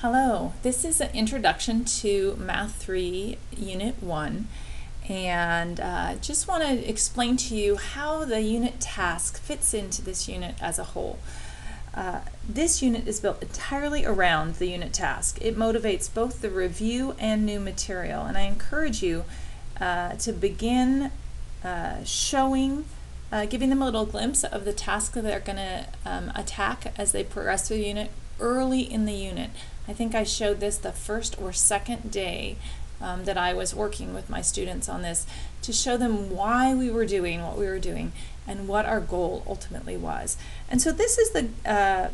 Hello, this is an introduction to Math 3 Unit 1, and just want to explain to you how the unit task fits into this unit as a whole. This unit is built entirely around the unit task. It motivates both the review and new material, and I encourage you to begin giving them a little glimpse of the task that they're going to attack as they progress through the unit early in the unit. I think I showed this the first or second day that I was working with my students on this to show them why we were doing what we were doing and what our goal ultimately was. And so this is the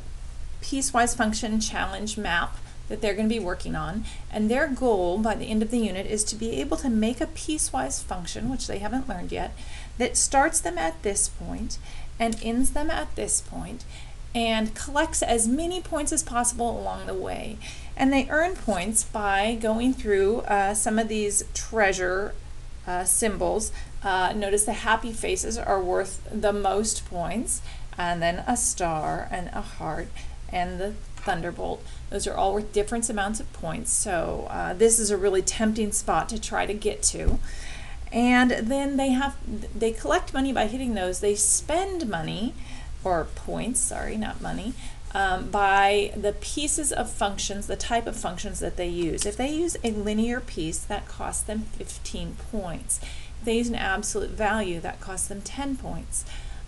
piecewise function challenge map that they're going to be working on, and their goal by the end of the unit is to be able to make a piecewise function, which they haven't learned yet, that starts them at this point and ends them at this point, and collects as many points as possible along the way. And they earn points by going through some of these treasure symbols. Notice the happy faces are worth the most points, and then a star and a heart and the thunderbolt. Those are all worth different amounts of points, so this is a really tempting spot to try to get to. And then they collect money by hitting those. They spend money, or points, sorry, not money, by the pieces of functions, the type of functions that they use. If they use a linear piece, that costs them 15 points. If they use an absolute value, that costs them 10 points.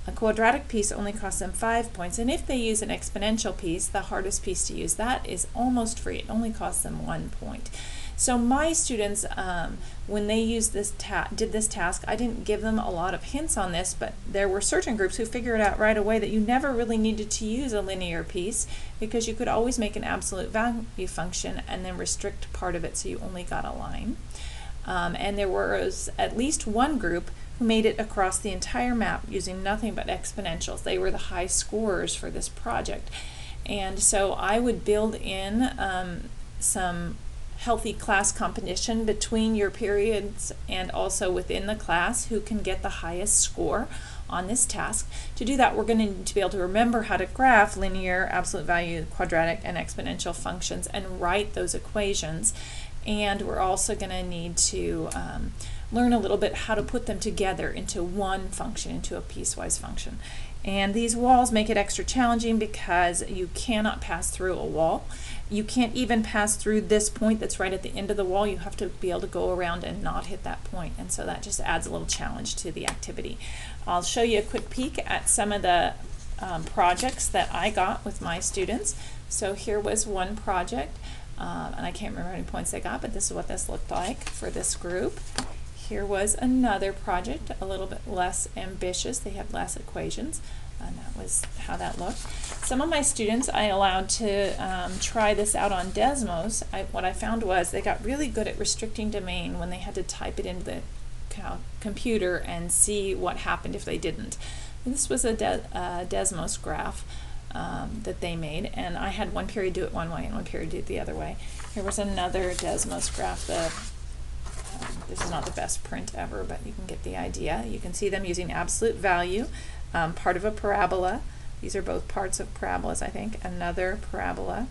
A quadratic piece only costs them 5 points, and if they use an exponential piece, the hardest piece to use, that is almost free. It only costs them 1 point. So my students, when they used did this task, I didn't give them a lot of hints on this, but there were certain groups who figured out right away that you never really needed to use a linear piece because you could always make an absolute value function and then restrict part of it so you only got a line. And there was at least one group who made it across the entire map using nothing but exponentials. They were the high scorers for this project. And so I would build in some healthy class competition between your periods and also within the class who can get the highest score on this task. To do that, we're going to need to be able to remember how to graph linear, absolute value, quadratic, and exponential functions and write those equations. And we're also going to need to learn a little bit how to put them together into one function, into a piecewise function. And these walls make it extra challenging because you cannot pass through a wall. You can't even pass through this point that's right at the end of the wall. You have to be able to go around and not hit that point, and so that just adds a little challenge to the activity. I'll show you a quick peek at some of the projects that I got with my students. So here was one project, and I can't remember how many points they got, but this is what this looked like for this group. Here was another project, a little bit less ambitious. They had less equations, and that was how that looked. Some of my students I allowed to try this out on Desmos. What I found was they got really good at restricting domain when they had to type it into the computer and see what happened if they didn't. And this was a Desmos graph that they made, and I had one period do it one way and one period do it the other way. Here was another Desmos graph. This is not the best print ever, but you can get the idea. You can see them using absolute value, part of a parabola. These are both parts of parabolas, I think. Another parabola,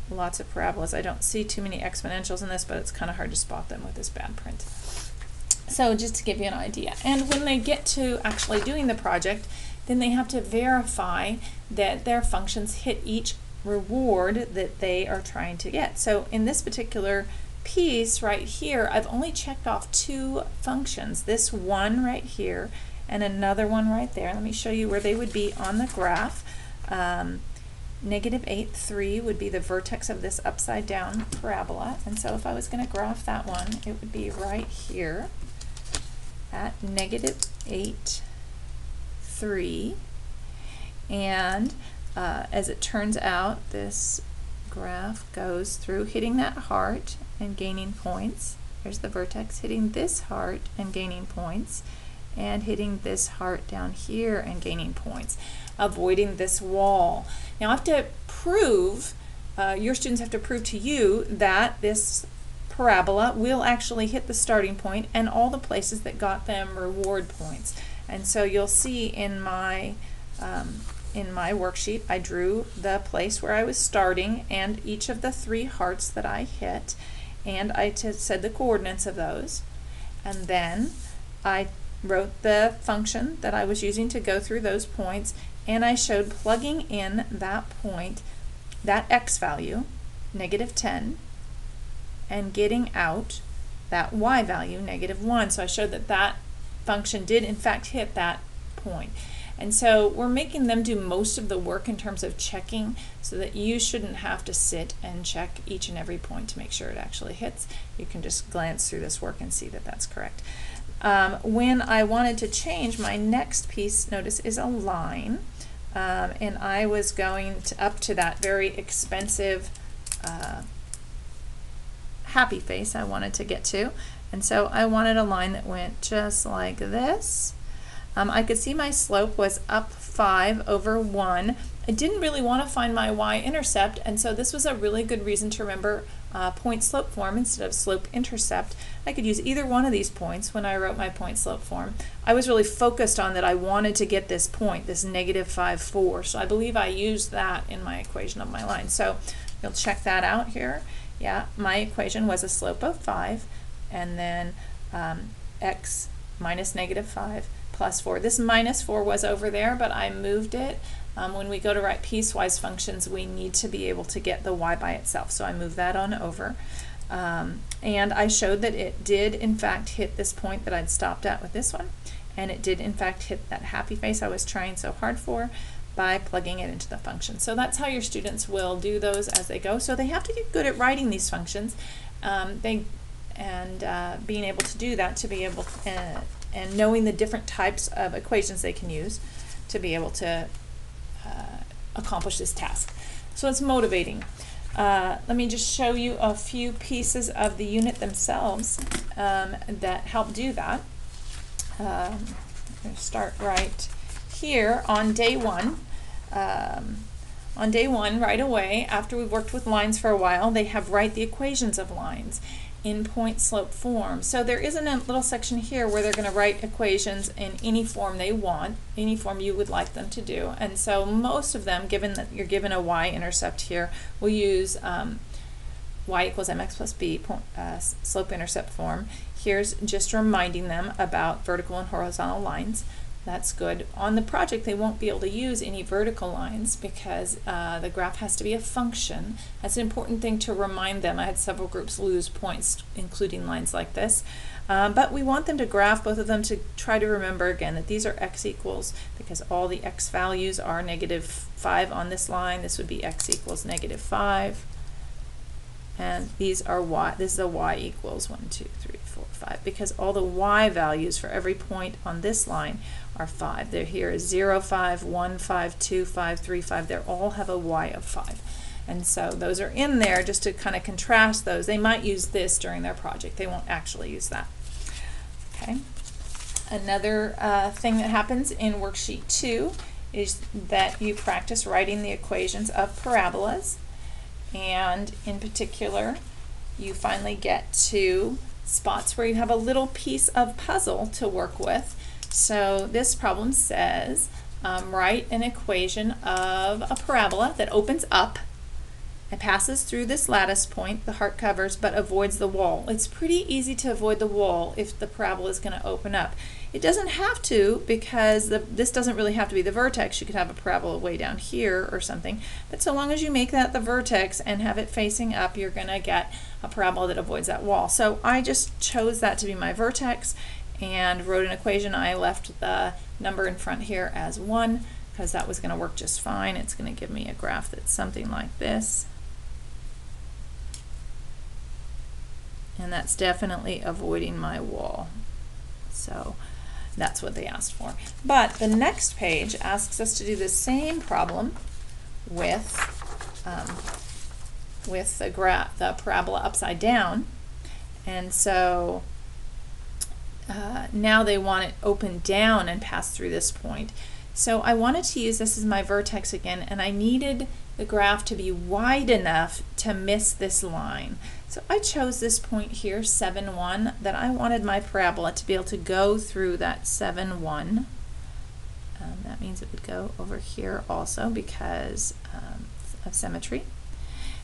lots of parabolas. I don't see too many exponentials in this, but it's kind of hard to spot them with this bad print. So just to give you an idea. And when they get to actually doing the project, then they have to verify that their functions hit each reward that they are trying to get. So in this particular piece right here, I've only checked off 2 functions, this one right here and another one right there. Let me show you where they would be on the graph. -8, 3 would be the vertex of this upside down parabola, and so if I was going to graph that one, it would be right here at -8, 3, and as it turns out, this graph goes through hitting that heart and gaining points. There's the vertex, hitting this heart and gaining points, and hitting this heart down here and gaining points, avoiding this wall. Now I have to prove, your students have to prove to you that this parabola will actually hit the starting point and all the places that got them reward points. And so you'll see in my in my worksheet, I drew the place where I was starting and each of the 3 hearts that I hit, and I said the coordinates of those, and then I wrote the function that I was using to go through those points, and I showed plugging in that point, that x value, -10, and getting out that y value, -1. So I showed that that function did in fact hit that point. And so we're making them do most of the work in terms of checking, so that you shouldn't have to sit and check each and every point to make sure it actually hits. You can just glance through this work and see that that's correct. When I wanted to change, my next piece, notice, is a line, and I was going up to that very expensive happy face I wanted to get to, and so I wanted a line that went just like this. I could see my slope was up 5 over 1. I didn't really want to find my y-intercept, and so this was a really good reason to remember point-slope form instead of slope-intercept. I could use either one of these points when I wrote my point-slope form. I was really focused on that I wanted to get this point, this -5, 4, so I believe I used that in my equation of my line. So you'll check that out here. Yeah, my equation was a slope of 5, and then x minus -5 plus 4. This -4 was over there, but I moved it. When we go to write piecewise functions, we need to be able to get the y by itself, so I moved that on over. And I showed that it did in fact hit this point that I'd stopped at with this one, and it did in fact hit that happy face I was trying so hard for by plugging it into the function. So that's how your students will do those as they go. So they have to get good at writing these functions, being able to do that, to be able to, and knowing the different types of equations they can use to be able to accomplish this task. So it's motivating. Let me just show you a few pieces of the unit themselves that help do that. I'm going to start right here on day 1. On day 1, right away, after we've worked with lines for a while, they have write the equations of lines in point-slope form. So there isn't a little section here where they're going to write equations in any form they want, any form you would like them to do. And so most of them, given that you're given a y-intercept here, will use y equals mx plus b slope-intercept form. Here's just reminding them about vertical and horizontal lines. That's good. On the project, they won't be able to use any vertical lines because the graph has to be a function. That's an important thing to remind them. I had several groups lose points including lines like this. But we want them to graph, both of them, to try to remember again that these are x equals, because all the x values are -5 on this line. This would be x equals -5. And these are y, this is a y equals 1, 2, 3, 4, 5, because all the y values for every point on this line are 5. They're here is 0, 5, 1, 5, 2, 5, 3, 5. They all have a y of 5. And so those are in there just to kind of contrast those. They might use this during their project. They won't actually use that. Okay. Another thing that happens in worksheet 2 is that you practice writing the equations of parabolas. And in particular, you finally get to spots where you have a little piece of puzzle to work with. So this problem says write an equation of a parabola that opens up and passes through this lattice point, the heart covers, but avoids the wall. It's pretty easy to avoid the wall if the parabola is going to open up. It doesn't have to, because this doesn't really have to be the vertex. You could have a parabola way down here or something, but so long as you make that the vertex and have it facing up, you're going to get a parabola that avoids that wall. So I just chose that to be my vertex and wrote an equation. I left the number in front here as 1 because that was going to work just fine. It's going to give me a graph that's something like this. And that's definitely avoiding my wall. So that's what they asked for. But the next page asks us to do the same problem with the parabola upside down. And so now they want it open down and pass through this point. So I wanted to use this as my vertex again, and I needed the graph to be wide enough to miss this line. So I chose this point here, 7, 1, that I wanted my parabola to be able to go through that 7, 1. That that means it would go over here also because of symmetry.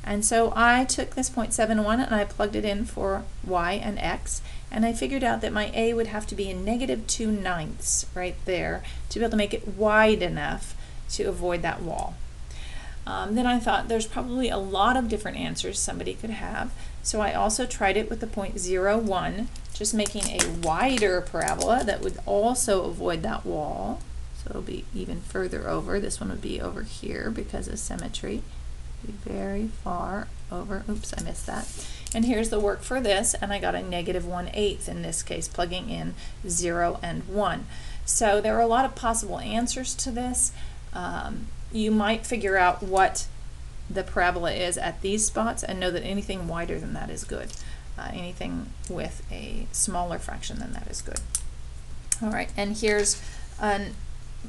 And so I took this 0.71 and I plugged it in for y and x, and I figured out that my a would have to be in -2/9 right there to be able to make it wide enough to avoid that wall. Then I thought there's probably a lot of different answers somebody could have, so I also tried it with the 0.01, just making a wider parabola that would also avoid that wall. So it'll be even further over. This one would be over here because of symmetry. Be very far over. Oops, I missed that. And here's the work for this, and I got a -1/8 in this case, plugging in 0 and 1. So there are a lot of possible answers to this. You might figure out what the parabola is at these spots and know that anything wider than that is good. Anything with a smaller fraction than that is good. All right, and here's a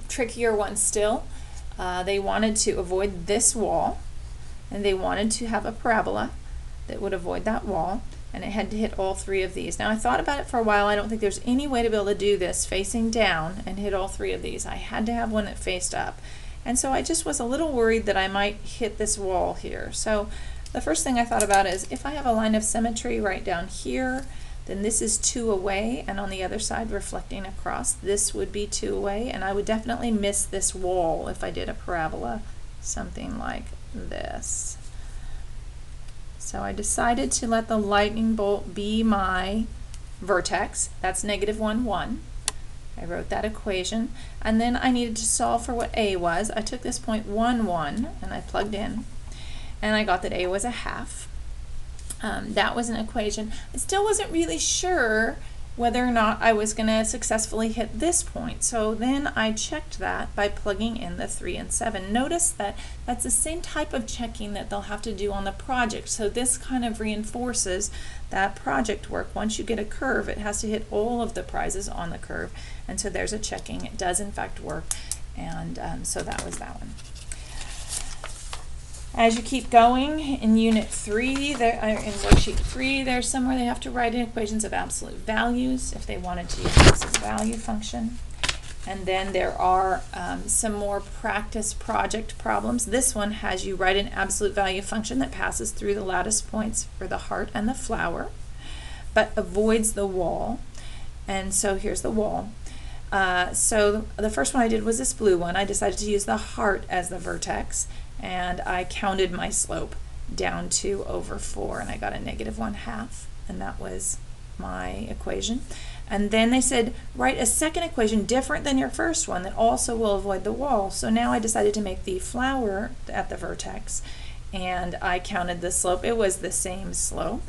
trickier one still. They wanted to avoid this wall, and they wanted to have a parabola that would avoid that wall, and it had to hit all three of these. Now I thought about it for a while. I don't think there's any way to be able to do this facing down and hit all three of these. I had to have one that faced up. And so I just was a little worried that I might hit this wall here. So the first thing I thought about is if I have a line of symmetry right down here, then this is 2 away, and on the other side reflecting across, this would be 2 away, and I would definitely miss this wall if I did a parabola, something like this. So I decided to let the lightning bolt be my vertex. That's -1, 1. I wrote that equation, and then I needed to solve for what a was. I took this 0.11 and I plugged in, and I got that a was a half. That was an equation. I still wasn't really sure whether or not I was going to successfully hit this point, so then I checked that by plugging in the 3 and 7. Notice that that's the same type of checking that they'll have to do on the project, so this kind of reinforces that project work. Once you get a curve, it has to hit all of the prizes on the curve, and so there's a checking. It does in fact work, and so that was that one. As you keep going in Unit 3, in Worksheet 3, there's somewhere they have to write in equations of absolute values if they wanted to use this as a value function. And then there are some more practice project problems. This one has you write an absolute value function that passes through the lattice points for the heart and the flower, but avoids the wall. And so here's the wall. So the first one I did was this blue one. I decided to use the heart as the vertex, and I counted my slope down to over 4, and I got a -1/2, and that was my equation. And then they said write a second equation different than your first one that also will avoid the wall. So now I decided to make the flower at the vertex, and I counted the slope. It was the same slope,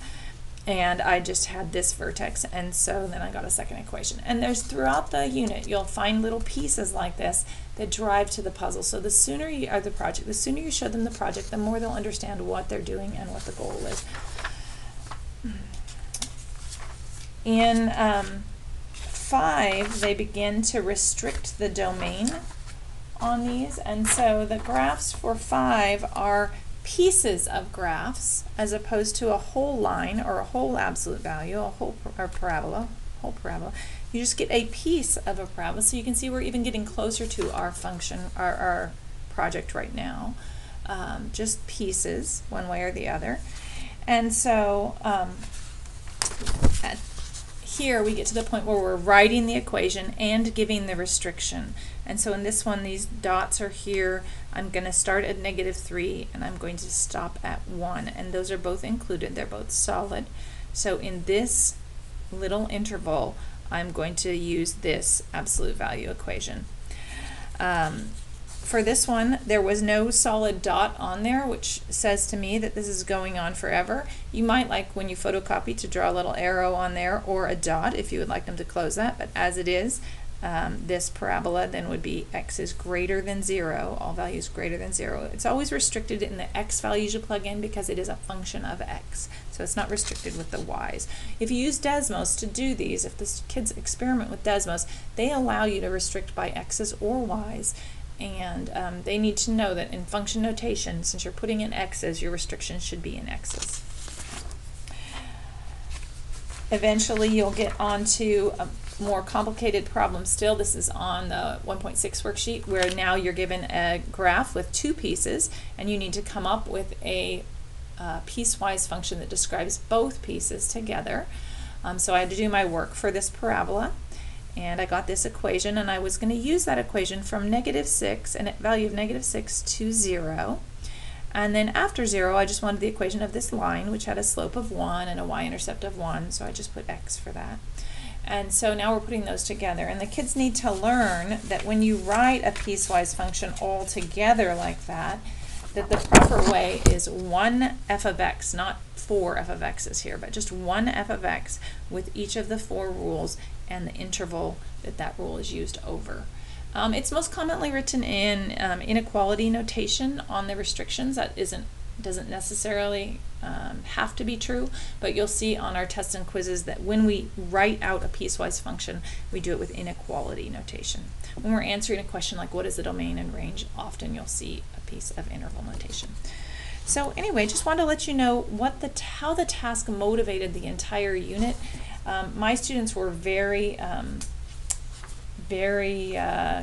and I just had this vertex, and so then I got a second equation. And there's throughout the unit you'll find little pieces like this that drive to the puzzle. So the sooner you the sooner you show them the project, the more they'll understand what they're doing and what the goal is. In 5, they begin to restrict the domain on these, and so the graphs for 5 are pieces of graphs as opposed to a whole line or a whole absolute value, a whole parabola. You just get a piece of a parabola, so you can see we're even getting closer to our function, our project right now. Just pieces, one way or the other. And so here we get to the point where we're writing the equation and giving the restriction. And so in this one, these dots are here. I'm going to start at -3 and I'm going to stop at 1, and those are both included. They're both solid. So in this little interval, I'm going to use this absolute value equation. For this one, there was no solid dot on there, which says to me that this is going on forever. You might like, when you photocopy, to draw a little arrow on there or a dot if you would like them to close that, but as it is, this parabola then would be x is greater than 0, all values greater than 0. It's always restricted in the x values you plug in because it is a function of x, so it's not restricted with the y's. If you use Desmos to do these, if the kids experiment with Desmos, they allow you to restrict by x's or y's, and they need to know that in function notation, since you're putting in x's, your restrictions should be in x's. Eventually you'll get onto more complicated problem still. This is on the 1.6 worksheet, where now you're given a graph with two pieces, and you need to come up with a piecewise function that describes both pieces together. So I had to do my work for this parabola, and I got this equation, and I was going to use that equation from -6, and a value of -6 to 0. And then after 0, I just wanted the equation of this line, which had a slope of 1 and a y-intercept of 1, so I just put x for that. And so now we're putting those together. And the kids need to learn that when you write a piecewise function all together like that, that the proper way is 1 f of x, not 4 f of x's here, but just 1 f of x with each of the 4 rules and the interval that that rule is used over. It's most commonly written in inequality notation on the restrictions. That doesn't necessarily have to be true, but you'll see on our tests and quizzes that when we write out a piecewise function, we do it with inequality notation. When we're answering a question like what is the domain and range, often you'll see a piece of interval notation. So anyway, just wanted to let you know how the task motivated the entire unit. My students were very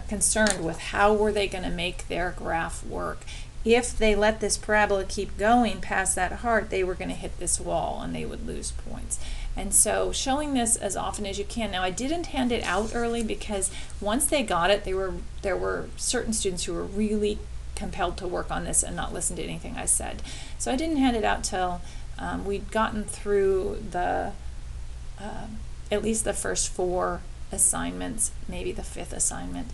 concerned with how were they going to make their graph work. If they let this parabola keep going past that heart, they were going to hit this wall and they would lose points. And so showing this as often as you can. Now I didn't hand it out early because once they got it, there were certain students who were really compelled to work on this and not listen to anything I said. So I didn't hand it out till we'd gotten through the at least the first 4 assignments, maybe the 5th assignment.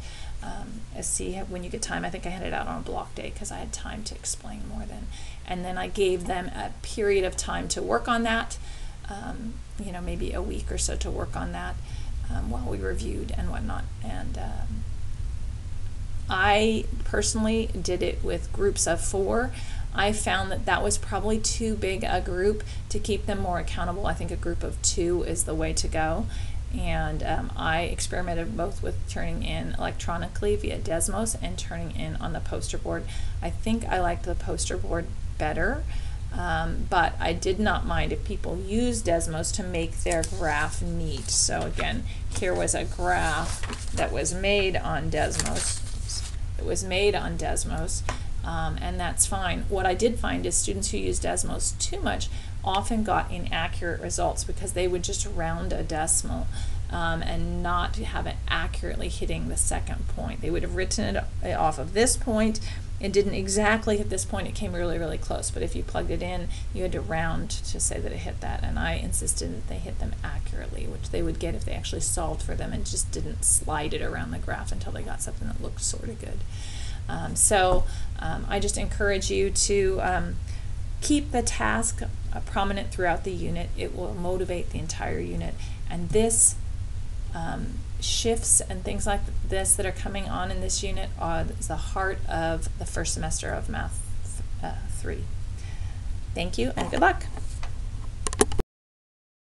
See when you get time. I think I handed it out on a block day because I had time to explain more then. And then I gave them a period of time to work on that, you know, maybe a week or so to work on that while we reviewed and whatnot. And I personally did it with groups of 4. I found that that was probably too big a group to keep them more accountable. I think a group of 2 is the way to go. And I experimented both with turning in electronically via Desmos and turning in on the poster board. I think I liked the poster board better, but I did not mind if people use Desmos to make their graph neat. So again, here was a graph that was made on Desmos. It was made on Desmos, and that's fine. What I did find is students who use Desmos too much often got inaccurate results because they would just round a decimal and not have it accurately hitting the second point. They would have written it off of this point. It didn't exactly hit this point. It came really, really close. But if you plugged it in, you had to round to say that it hit that. And I insisted that they hit them accurately, which they would get if they actually solved for them and just didn't slide it around the graph until they got something that looked sort of good. I just encourage you to keep the task prominent throughout the unit. It will motivate the entire unit. And this shifts and things like this that are coming on in this unit is the heart of the first semester of Math 3. Thank you and good luck.